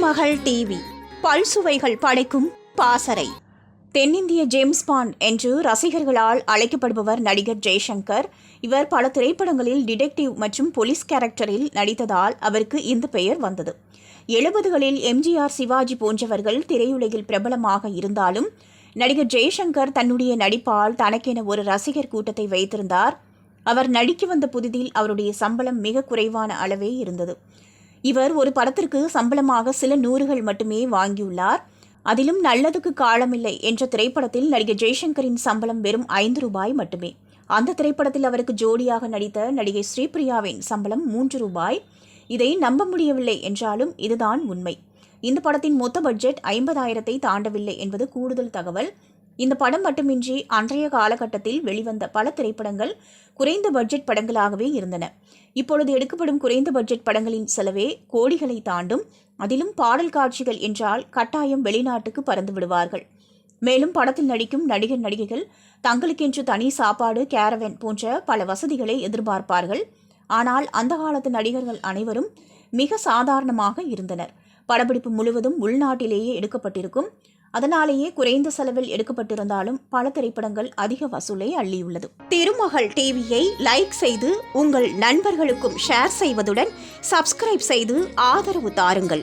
திருமகள் TV பல்சுவைகள் படைக்கும் பாசறை. தென்னிந்திய ஜேம்ஸ் பாண்ட் என்று ரசிகர்களால் அழைக்கப்படுபவர் நடிகர் ஜெய்சங்கர். இவர் பல திரைப்படங்களில் டிடெக்டிவ் மற்றும் போலீஸ் கேரக்டரில் நடித்ததால் அவருக்கு இந்த பெயர் வந்தது. 70களில் எம்ஜிஆர், சிவாஜி போன்றவர்கள் திரையுலகில் பிரபலமாக இருந்தாலும் நடிகர் ஜெய்சங்கர் தன்னுடைய நடிப்பால் தனக்கென ஒரு ரசிகர் கூட்டத்தை வைத்திருந்தார். அவர் நடிக்க வந்த புதிதில் அவருடைய சம்பளம் மிக குறைவான அளவே இருந்தது. இவர் ஒரு படத்திற்கு சம்பளமாக சில நூறுகள் மட்டுமே வாங்கியுள்ளார். அதிலும் நல்லதுக்கு காலமில்லை என்ற திரைப்படத்தில் நடிகர் ஜெய்சங்கரின் சம்பளம் வெறும் 5 ரூபாய் மட்டுமே. அந்த திரைப்படத்தில் அவருக்கு ஜோடியாக நடித்த நடிகை ஸ்ரீபிரியாவின் சம்பளம் 3 ரூபாய். இதை நம்ப முடியவில்லை என்றாலும் இதுதான் உண்மை. இந்த படத்தின் மொத்த பட்ஜெட் 50,000-ஐ தாண்டவில்லை என்பது கூடுதல் தகவல். இந்த படம் மட்டுமின்றி அன்றைய காலகட்டத்தில் வெளிவந்த பல திரைப்படங்கள் குறைந்த பட்ஜெட் படங்களாகவே இருந்தன. இப்பொழுது எடுக்கப்படும் குறைந்த பட்ஜெட் படங்களின் செலவே கோடிகளை தாண்டும். அதிலும் பாடல் காட்சிகள் என்றால் கட்டாயம் வெளிநாட்டுக்கு பறந்து விடுவார்கள். மேலும் படத்தில் நடிக்கும் நடிகர் நடிகைகள் தங்களுக்கென்று தனி சாப்பாடு, கேரவன் போன்ற பல வசதிகளை எதிர்பார்ப்பார்கள். ஆனால் அந்த காலத்து நடிகர்கள் அனைவரும் மிக சாதாரணமாக இருந்தனர். படப்பிடிப்பு முழுவதும் உள்நாட்டிலேயே எடுக்கப்பட்டிருக்கும். அதனாலேயே குறைந்த செலவில் எடுக்கப்பட்டிருந்தாலும் பல திரைப்படங்கள் அதிக வசூலை அள்ளியுள்ளது. திருமகள் டிவியை லைக் செய்து உங்கள் நண்பர்களுக்கும் ஷேர் செய்வதுடன் சப்ஸ்கிரைப் செய்து ஆதரவு தாருங்கள்.